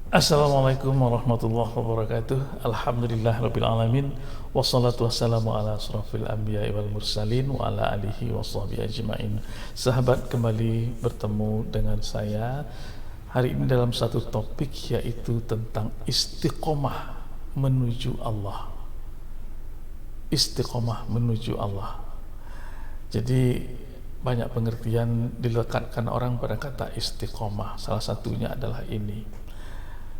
Assalamualaikum warahmatullahi wabarakatuh. Alhamdulillahirabbil alamin. Wassalatu wassalamu ala asrofil anbiya'i wal mursalin wa ala alihi washabihi ajmain. Sahabat, kembali bertemu dengan saya hari ini dalam satu topik, yaitu tentang istiqomah menuju Allah. Istiqomah menuju Allah. Jadi banyak pengertian dilekatkan orang pada kata istiqomah. Salah satunya adalah ini.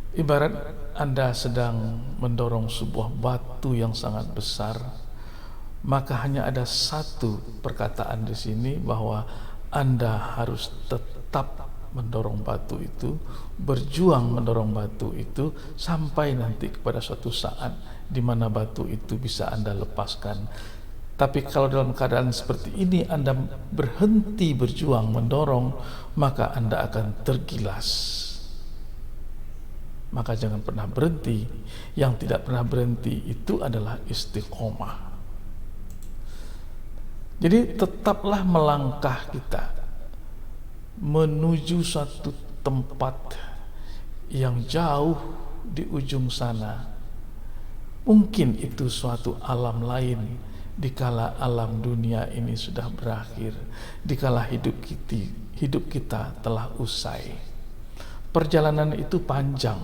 Ibarat Anda sedang mendorong sebuah batu yang sangat besar, maka hanya ada satu perkataan di sini, bahwa Anda harus tetap mendorong batu itu, berjuang mendorong batu itu sampai nanti kepada suatu saat di mana batu itu bisa Anda lepaskan. Tapi kalau dalam keadaan seperti ini Anda berhenti berjuang mendorong, maka Anda akan tergilas. Maka jangan pernah berhenti. Yang tidak pernah berhenti itu adalah istiqomah. Jadi tetaplah melangkah kita menuju satu tempat yang jauh di ujung sana. Mungkin itu suatu alam lain, dikala alam dunia ini sudah berakhir, dikala hidup kita telah usai. Perjalanan itu panjang,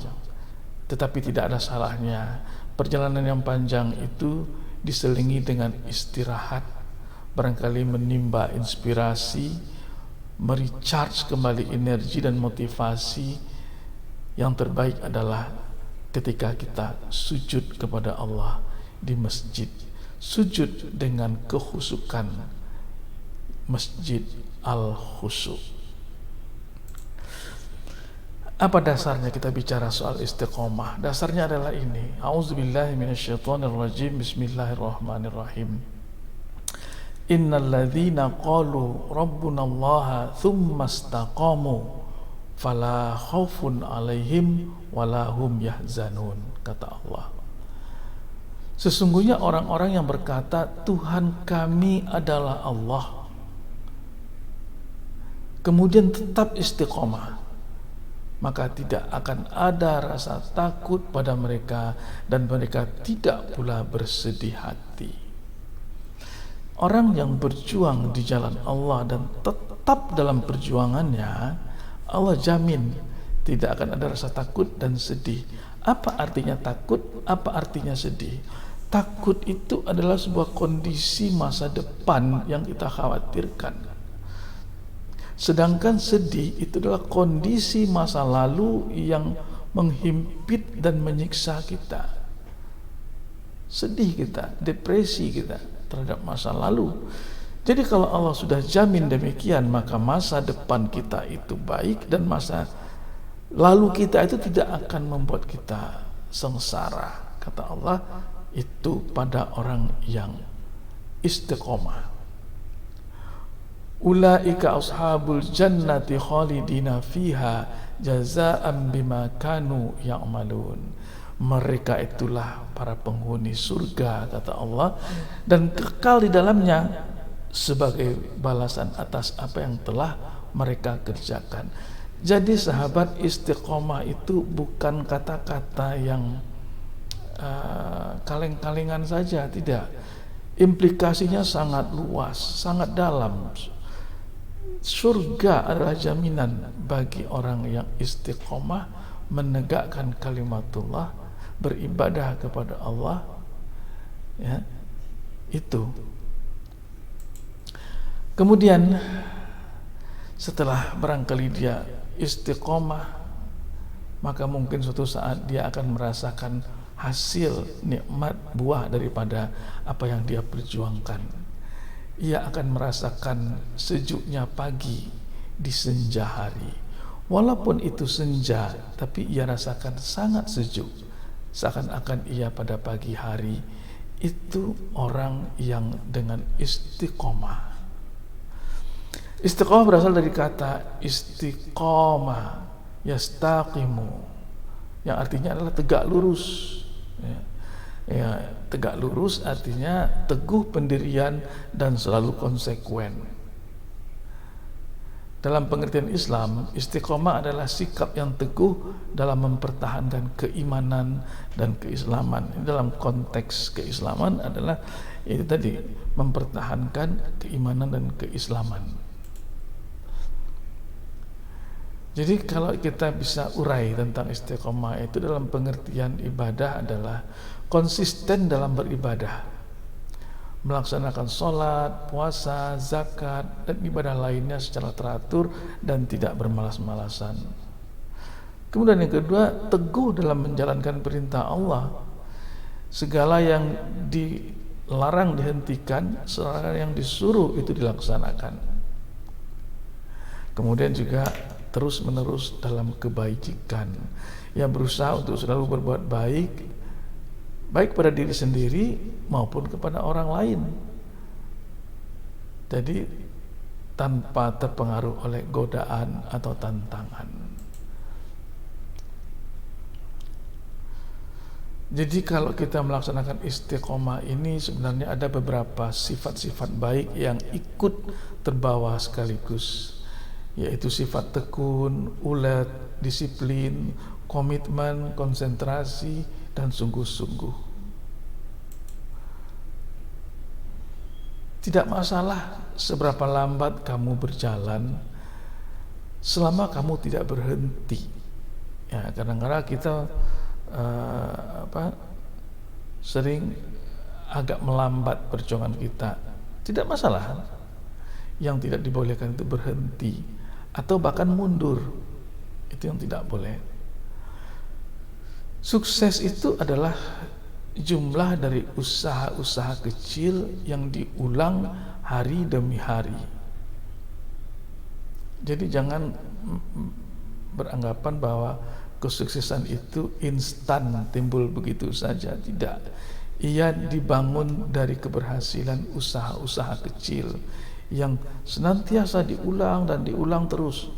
tetapi tidak ada salahnya perjalanan yang panjang itu diselingi dengan istirahat, barangkali menimba inspirasi, merecharge kembali energi dan motivasi. Yang terbaik adalah ketika kita sujud kepada Allah di masjid, sujud dengan kehusukan, Masjid Al-Khusyuk. Apa dasarnya kita bicara soal istiqomah? Dasarnya adalah ini. A'udzubillahi minasyaitonirrajim. Bismillahirrahmanirrahim. Innal ladzina qalu rabbunallaha tsumma istaqamu fala khaufun 'alaihim wala hum yahzanun, kata Allah. Sesungguhnya orang-orang yang berkata Tuhan kami adalah Allah, kemudian tetap istiqomah, maka tidak akan ada rasa takut pada mereka dan mereka tidak pula bersedih hati. Orang yang berjuang di jalan Allah dan tetap dalam perjuangannya, Allah jamin tidak akan ada rasa takut dan sedih. Apa artinya takut? Apa artinya sedih? Takut itu adalah sebuah kondisi masa depan yang kita khawatirkan. Sedangkan sedih itu adalah kondisi masa lalu yang menghimpit dan menyiksa kita. Sedih kita, depresi kita terhadap masa lalu. Jadi kalau Allah sudah jamin demikian, maka masa depan kita itu baik dan masa lalu kita itu tidak akan membuat kita sengsara. Kata Allah, itu pada orang yang istiqomah. Ulaika ashabul jannati khalidina fiha jazaa'an bima kanu ya'malun. Mereka itulah para penghuni surga, kata Allah, dan kekal di dalamnya sebagai balasan atas apa yang telah mereka kerjakan. Jadi sahabat, istiqomah itu bukan kata-kata yang kaleng-kalengan saja, tidak. Implikasinya sangat luas, sangat dalam. Surga adalah jaminan bagi orang yang istiqomah menegakkan kalimatullah, beribadah kepada Allah, ya, itu. Kemudian setelah barangkali dia istiqomah, maka mungkin suatu saat dia akan merasakan hasil nikmat buah daripada apa yang dia perjuangkan. Ia akan merasakan sejuknya pagi di senja hari. Walaupun itu senja, tapi ia rasakan sangat sejuk, seakan-akan ia pada pagi hari. Itu orang yang dengan istiqomah. Istiqomah berasal dari kata istiqomah, yastaqimu, yang artinya adalah tegak lurus, ya. Ya, tegak lurus artinya teguh pendirian dan selalu konsekuen. Dalam pengertian Islam, istiqomah adalah sikap yang teguh dalam mempertahankan keimanan dan keislaman. Dalam konteks keislaman adalah itu tadi, mempertahankan keimanan dan keislaman. Jadi kalau kita bisa urai tentang istiqomah itu dalam pengertian ibadah adalah konsisten dalam beribadah, melaksanakan sholat, puasa, zakat, dan ibadah lainnya secara teratur dan tidak bermalas-malasan. Kemudian yang kedua, teguh dalam menjalankan perintah Allah. Segala yang dilarang dihentikan, segala yang disuruh itu dilaksanakan. Kemudian juga terus-menerus dalam kebajikan, yang berusaha untuk selalu berbuat baik pada diri sendiri maupun kepada orang lain. Jadi tanpa terpengaruh oleh godaan atau tantangan. Jadi kalau kita melaksanakan istiqomah ini sebenarnya ada beberapa sifat-sifat baik yang ikut terbawa sekaligus, yaitu sifat tekun, ulet, disiplin, komitmen, konsentrasi, dan sungguh-sungguh. Tidak masalah seberapa lambat kamu berjalan selama kamu tidak berhenti. Ya, kadang-kadang kita sering agak melambat perjuangan kita. Tidak masalah. Yang tidak dibolehkan itu berhenti atau bahkan mundur. Itu yang tidak boleh. Sukses itu adalah jumlah dari usaha-usaha kecil yang diulang hari demi hari. Jadi jangan beranggapan bahwa kesuksesan itu instan timbul begitu saja. Tidak. Ia dibangun dari keberhasilan usaha-usaha kecil yang senantiasa diulang dan diulang terus.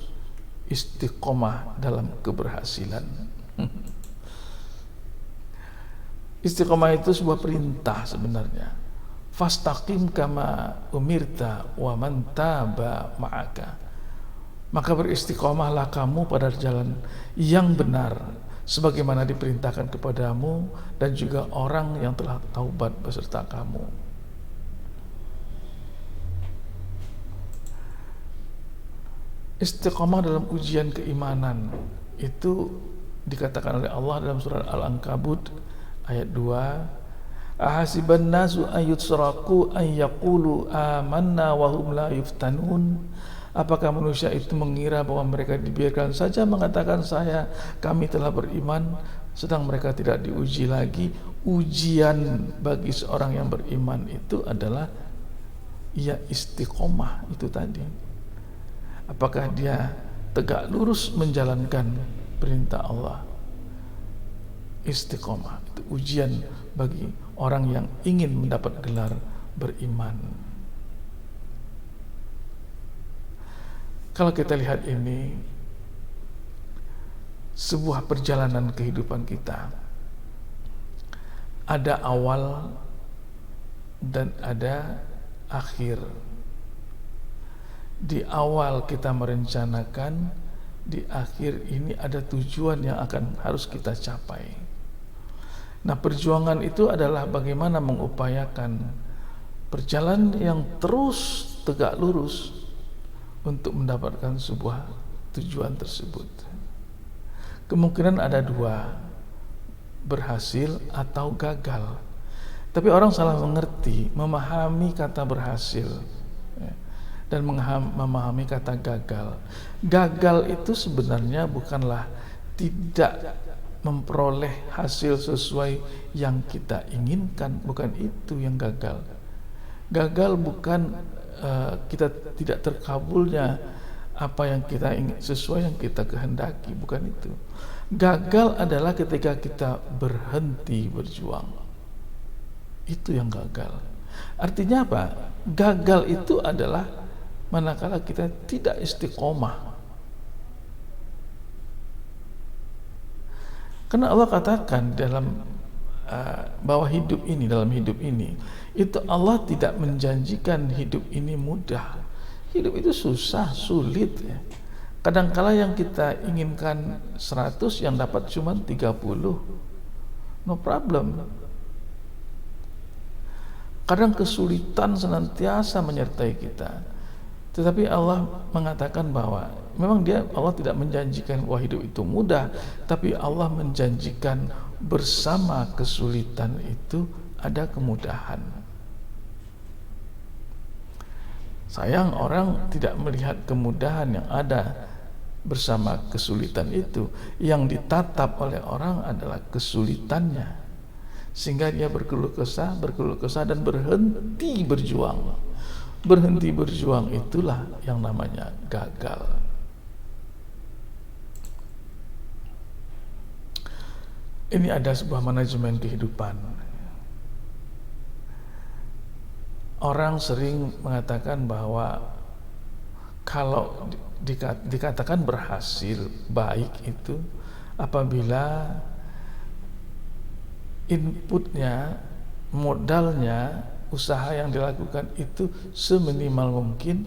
Istiqomah dalam keberhasilan. Istiqomah itu sebuah perintah sebenarnya. Fastaqim kama umirta wa man taba ma'aka. Maka beristiqomahlah kamu pada jalan yang benar sebagaimana diperintahkan kepadamu dan juga orang yang telah taubat beserta kamu. Istiqomah dalam ujian keimanan itu dikatakan oleh Allah dalam surat Al-Ankabut ayat 2, ahasiban nasu ayyutsraku an yaqulu amanna wa hum la yuftanun. Apakah manusia itu mengira bahwa mereka dibiarkan saja mengatakan kami telah beriman, sedang mereka tidak diuji lagi? Ujian bagi seorang yang beriman itu adalah ia istiqomah itu tadi. Apakah dia tegak lurus menjalankan perintah Allah? Istiqomah itu ujian bagi orang yang ingin mendapat gelar beriman. Kalau kita lihat ini sebuah perjalanan kehidupan kita, ada awal dan ada akhir. Di awal kita merencanakan, di akhir ini ada tujuan yang harus kita capai. Nah, perjuangan itu adalah bagaimana mengupayakan perjalanan yang terus tegak lurus untuk mendapatkan sebuah tujuan tersebut. Kemungkinan ada dua, berhasil atau gagal. Tapi orang salah mengerti, memahami kata berhasil dan memahami kata gagal. Gagal itu sebenarnya bukanlah tidak memperoleh hasil sesuai yang kita inginkan, bukan itu yang gagal. Gagal bukan kita tidak terkabulnya apa yang kita ingin sesuai yang kita kehendaki, bukan itu. Gagal adalah ketika kita berhenti berjuang. Itu yang gagal. Artinya apa? Gagal itu adalah manakala kita tidak istiqomah. Karena Allah katakan dalam bahwa dalam hidup ini itu Allah tidak menjanjikan hidup ini mudah. Hidup itu susah, sulit ya. Kadangkala yang kita inginkan 100 yang dapat cuma 30. No problem. Kadang kesulitan senantiasa menyertai kita. Tetapi Allah mengatakan bahwa memang Allah tidak menjanjikan bahwa hidup itu mudah, tapi Allah menjanjikan bersama kesulitan itu ada kemudahan. Sayang orang tidak melihat kemudahan yang ada bersama kesulitan itu. Yang ditatap oleh orang adalah kesulitannya, sehingga dia berkeluh kesah dan berhenti berjuang. Berhenti berjuang itulah yang namanya gagal. Ini ada sebuah manajemen kehidupan. Orang sering mengatakan bahwa kalau dikatakan berhasil, baik itu apabila inputnya, modalnya, usaha yang dilakukan itu seminimal mungkin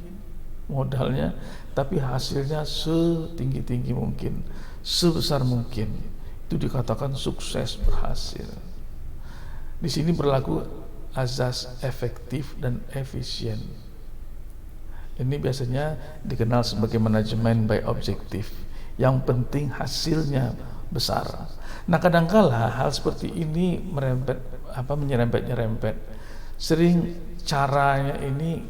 modalnya, tapi hasilnya setinggi-tinggi mungkin, sebesar mungkin. Itu dikatakan sukses, berhasil. Di sini berlaku azas efektif dan efisien. Ini biasanya dikenal sebagai manajemen by objektif. Yang penting hasilnya besar. Nah, kadangkala hal seperti ini menyerempet. Sering caranya ini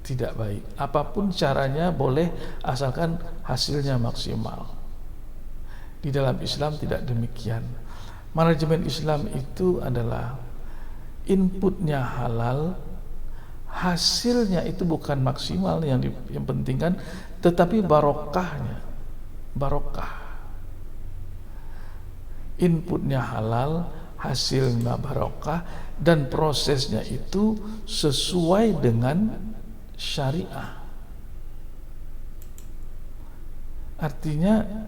tidak baik. Apapun caranya boleh, asalkan hasilnya maksimal. Di dalam Islam tidak demikian. Manajemen Islam itu adalah inputnya halal, hasilnya itu bukan maksimal yang penting kan, tetapi barokahnya, barokah. Inputnya halal, hasilnya barokah, dan prosesnya itu sesuai dengan syariah. Artinya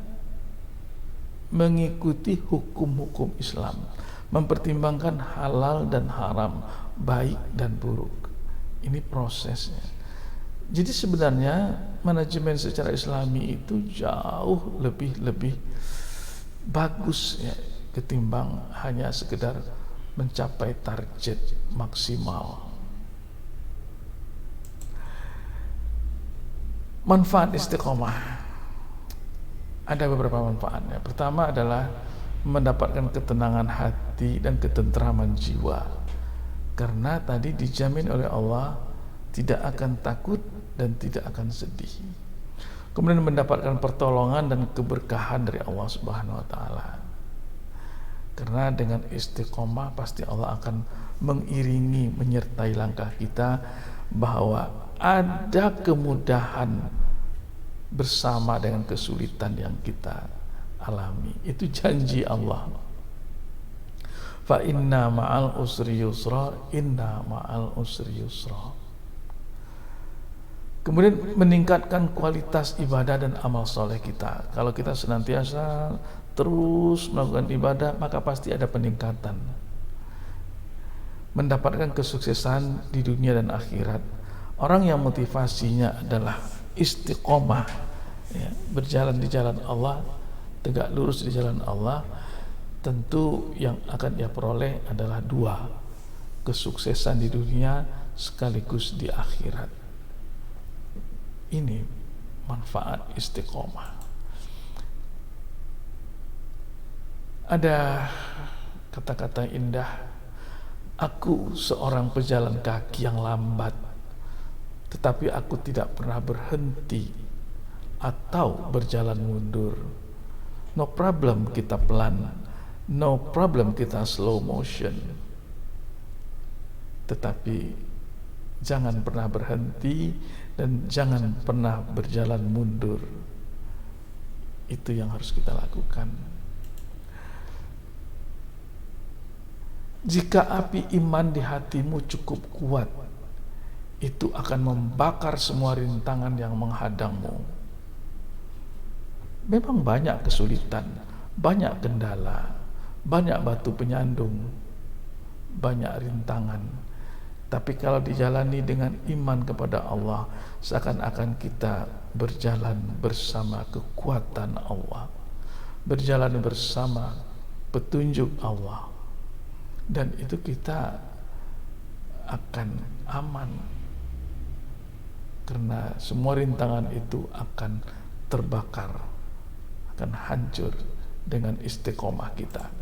mengikuti hukum-hukum Islam, mempertimbangkan halal dan haram, baik dan buruk. Ini prosesnya. Jadi sebenarnya manajemen secara Islami itu jauh lebih bagus ya, ketimbang hanya sekedar mencapai target maksimal. Manfaat istiqomah. Ada beberapa manfaatnya. Pertama adalah mendapatkan ketenangan hati dan ketentraman jiwa, karena tadi dijamin oleh Allah tidak akan takut dan tidak akan sedih. Kemudian mendapatkan pertolongan dan keberkahan dari Allah Subhanahu wa taala, karena dengan istiqomah pasti Allah akan mengiringi, menyertai langkah kita, bahwa ada kemudahan bersama dengan kesulitan yang kita alami. Itu janji Allah. Fa inna ma'al usri yusra, inna ma'al usri yusra. Kemudian meningkatkan kualitas ibadah dan amal soleh kita. Kalau kita senantiasa terus melakukan ibadah, maka pasti ada peningkatan. Mendapatkan kesuksesan di dunia dan akhirat. Orang yang motivasinya adalah istiqomah, ya, berjalan di jalan Allah, tegak lurus di jalan Allah, tentu yang akan dia peroleh adalah dua, kesuksesan di dunia sekaligus di akhirat. Ini manfaat istiqomah. Ada kata-kata indah, aku seorang pejalan kaki yang lambat, tetapi aku tidak pernah berhenti atau berjalan mundur. No problem kita pelan, no problem kita slow motion, tetapi jangan pernah berhenti dan jangan pernah berjalan mundur. Itu yang harus kita lakukan. Jika api iman di hatimu cukup kuat, itu akan membakar semua rintangan yang menghadangmu. Memang banyak kesulitan, banyak kendala, banyak batu penyandung, banyak rintangan. Tapi kalau dijalani dengan iman kepada Allah, seakan-akan kita berjalan bersama kekuatan Allah, berjalan bersama petunjuk Allah, dan itu kita akan aman, karena semua rintangan itu akan terbakar, akan hancur dengan istiqomah kita.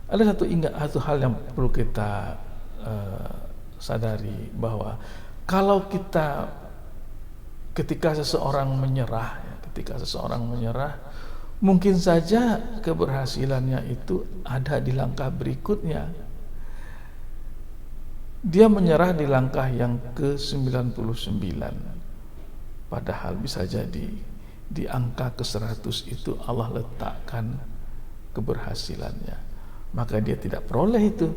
Ada satu hal yang perlu kita sadari, bahwa kalau ketika seseorang menyerah, mungkin saja keberhasilannya itu ada di langkah berikutnya. Dia menyerah di langkah yang ke-99, padahal bisa jadi di angka ke-100 itu Allah letakkan keberhasilannya. Maka dia tidak peroleh itu.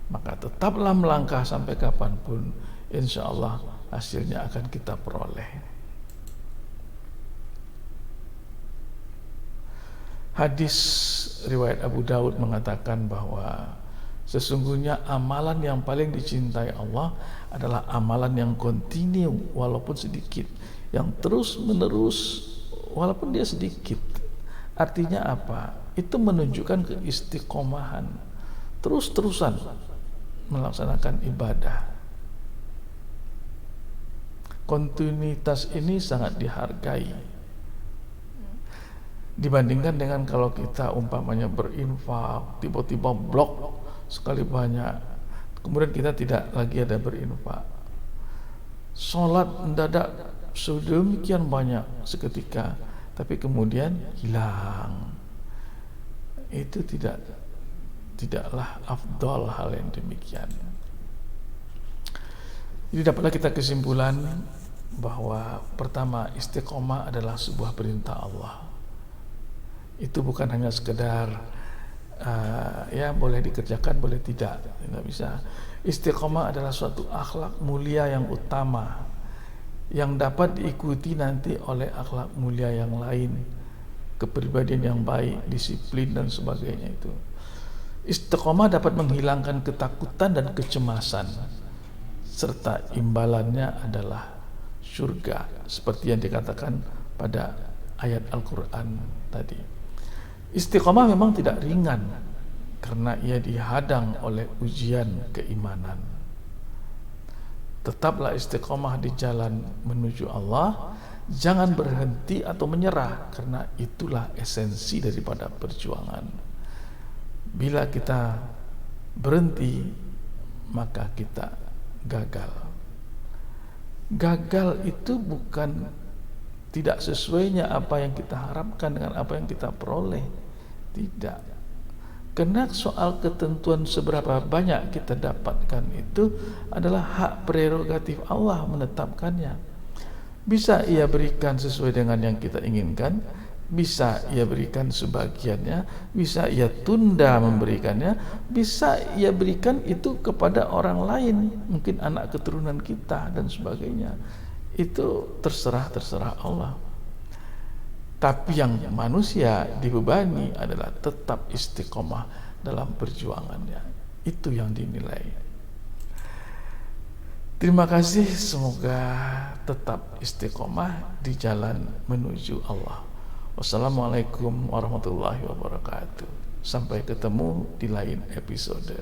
Maka tetaplah melangkah sampai kapanpun, insya Allah hasilnya akan kita peroleh. Hadis riwayat Abu Daud mengatakan bahwa sesungguhnya amalan yang paling dicintai Allah adalah amalan yang kontinu walaupun sedikit, yang terus menerus walaupun dia sedikit. Artinya apa? Itu menunjukkan keistiqomahan, terus-terusan melaksanakan ibadah. Kontinuitas ini sangat dihargai dibandingkan dengan kalau kita umpamanya berinfak, tiba-tiba blok sekali banyak, kemudian kita tidak lagi ada berinfak. Sholat mendadak sedemikian banyak seketika, tapi kemudian hilang. Itu tidaklah afdal hal yang demikian. Jadi dapatlah kita kesimpulan bahwa pertama, istiqomah adalah sebuah perintah Allah. Itu bukan hanya sekedar ya boleh dikerjakan, boleh tidak bisa. Istiqomah adalah suatu akhlak mulia yang utama, yang dapat diikuti nanti oleh akhlak mulia yang lain, kepribadian yang baik, disiplin dan sebagainya. Itu istiqomah dapat menghilangkan ketakutan dan kecemasan, serta imbalannya adalah surga, seperti yang dikatakan pada ayat Al-Quran tadi. Istiqomah memang tidak ringan, karena ia dihadang oleh ujian keimanan. Tetaplah istiqomah di jalan menuju Allah. Jangan berhenti atau menyerah, karena itulah esensi daripada perjuangan. Bila kita berhenti, maka kita gagal. Gagal itu bukan tidak sesuainya apa yang kita harapkan dengan apa yang kita peroleh. Tidak. Karena soal ketentuan seberapa banyak kita dapatkan itu adalah hak prerogatif Allah menetapkannya. Bisa ia berikan sesuai dengan yang kita inginkan, bisa ia berikan sebagiannya, bisa ia tunda memberikannya, bisa ia berikan itu kepada orang lain, mungkin anak keturunan kita dan sebagainya. Itu terserah Allah. Tapi yang manusia dibebani adalah tetap istiqomah dalam perjuangannya. Itu yang dinilai. Terima kasih, semoga tetap istiqomah di jalan menuju Allah. Wassalamualaikum warahmatullahi wabarakatuh. Sampai ketemu di lain episode.